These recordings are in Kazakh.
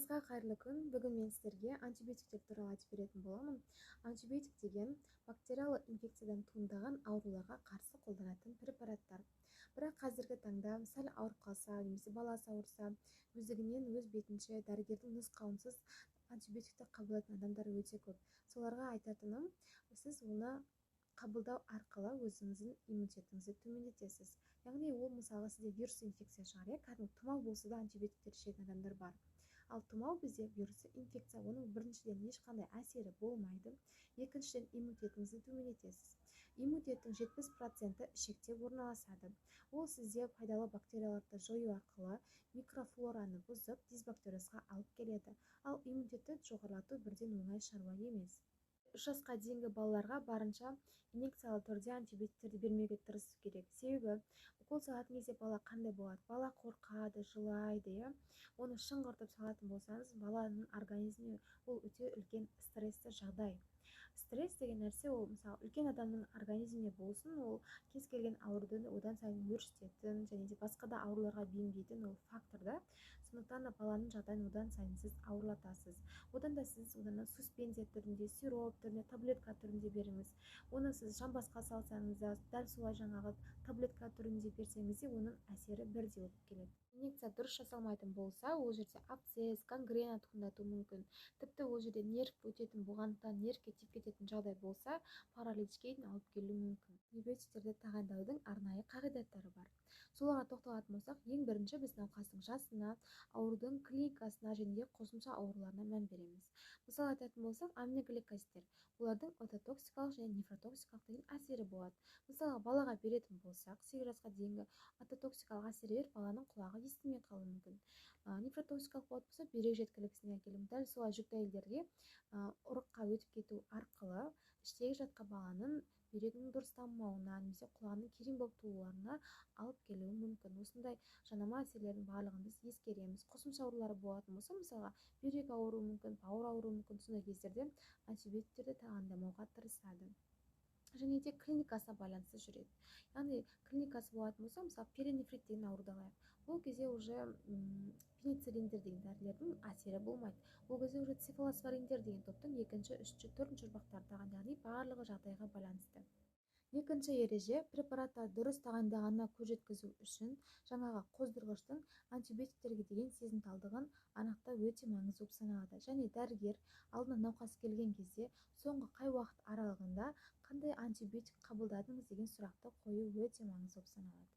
Баршаңызға қайырлы күн. Бүгін мен сіздерге антибиотиктер туралы айтып беретін боламын. Антибиотик деген бактериялы инфекциядан туындаған ауруларға қарсы қолданатын препараттар. Бірақ қазіргі таңда сәл ауырып қалса, немесе баласы ауырса, өздігінен өз бетінше дәрігердің нұсқауынсыз антибиотикті қабылдайтын адамдар өте көп. Соларға айтатыным, сіз оны қабылдау арқылы өзіңіздің иммунитетіңізді төмендетесіз. Яғни ол мысалы сізде вирус инфекция шығар, кәдімгі тұмау болса да антибиотиктер ішетін адамдар бар. Ал тұмау бізде вирусы инфекция, оның біріншіден ешқандай әсері болмайды, екіншіден иммунитетіңізді төмендетесіз. Иммунитеттің 70% ішекте орналасады. Ол сізде пайдалы бактерияларды жою арқылы микрофлораны бұзып, дисбактериозға алып келеді. Ал иммунитетті жоғарылату бірден оңай шаруа емес. 3 жасқа дейінгі балаларға барынша инъекциялы түрде антибиотиктерді бермеуге тырысу керек. Себебі укол салатын кезде бала қандай болады? Бала қорқады, жылайды, Оны шыңғыртып салатын болсаңыз, баланың организміне ол өте үлкен стрессті жағдай. Стресс деген нәрсе, ол мысалы үлкен адамның организміне болсын, ол кез келген ауруды одан сайын өршітетін және де басқа да ауруларға бейімдейтін ол фактор да. Сондықтан да баланың жағдайын одан сайын сіз ауырлатасыз. Одан да сіз суспензия түрінде, сироп түрінде, таблетка түрінде беріңіз. Оны сіз жамбасқа салсаңыз да, дәл солай жаңағы таблетка түрінде берсеңіз де оның әсері бірдей болып келеді. Инъекция дұрыс жасалмайтын болса, ол жерде абсцесс, гангрена туындатуы мүмкін. Тіпті ол жерде нерв өтетін болғандықтан нервке тиіп кететін жағдай болса, параличке дейін алып келуі мүмкін. Антибиотиктерді тағайындаудың арнайы қағидаттары бар. Соларға тоқталатын болсақ, ең бірінші біз науқастың жасына, аурудың клиникасына және де қосымша ауруларына мән береміз. Мысалы айтатын болсақ, аминогликозидтер. Олардың ототоксикалық және нефротоксикалық деген әсері болады. Мысалы балаға беретін болсақ, 8 жасқа дейінгі ототоксикалық әсері бар, баланың құлағы естімей қалуы мүмкін. Нефротоксикалық болады болса, бүйрек жеткіліксіздігіне әкелуі. Дәл солай жүкті әйелдерге ұрыққа өтіп кету арқылы іштегі жатқан баланың бүйрегінің дұрыс дамымауына немесе құлағының керең болып туылуына алып келуі мүмкін. Осындай жанама әсерлердің барлығын біз ескереміз. Қосымша аурулары болатын болса, мысалға бүйрек ауруы мүмкін, бауыр ауруы мүмкін, сондай кездерде антибиотиктерді тағайындамауға тырысады. Және де клиникасына байланысты жүреді. Яғни клиникасы болатын болса, мысалы перинефрит деген ауруды алайық. Бұл кезде уже пенициллиндер деген дәрілердің әсері болмайды. Бұл кезде уже цефалоспориндер деген топтың 2-ші, 3-ші, 4-ші ұрпақтары тағайындалады, барлығы жағдайға байланысты. Екінші ереже, препаратты дұрыс тағайындағанына көз жеткізу үшін жаңағы қоздырғыштың антибиотиктерге деген сезімталдығын анықтау өте маңызды болып саналады. Және дәрігер алдына науқас келген кезде соңғы қай уақыт аралығында қандай антибиотик қабылдадыңыз деген сұрақты қою өте маңызды болып саналады.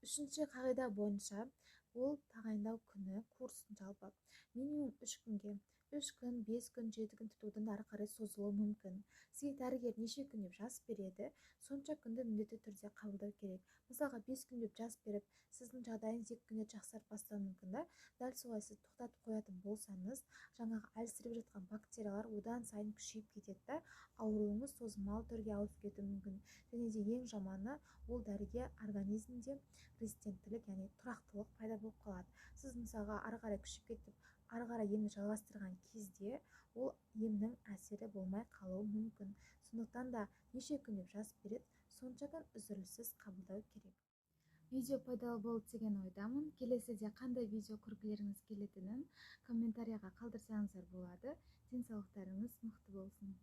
Үшінші қағида бойынша ол тағайындау күні курсын жалпы минимум 3 күнге, 3 күн, 5 күн, 7 күн, тіпті одан ары қарай созылуы мүмкін. Сізге дәрігер неше күн деп жазып береді, сонша күнді міндетті түрде қабылдау керек. Мысалға 5 күн деп жазып беріп, сіздің жағдайыңыз 2 күнде жақсарып бастауы мүмкін да. Дәл солай сіз тоқтатып қоятын болсаңыз, жаңағы әлсіреп жатқан бактериялар одан сайын күшейіп кетеді да, ауруыңыз созылмалы түрге ауысып кетуі мүмкін. Және де ең жаманы, ол дәріге организмде резистенттілік, яғни тұрақтылық пайда болып қалады. Сіз мысалға ары қарай күшейіп кетіп, ары қарай емді жалғастырған кезде ол емнің әсері болмай қалуы мүмкін. Сондықтан да неше күн деп жазып береді, сонша күн үзіліссіз қабылдау керек. Видео пайдалы болды деген ойдамын. Келесіде қандай видео көргілеріңіз келетінін комментарияға қалдырсаңыздар болады. Денсаулықтарыңыз мықты болсын.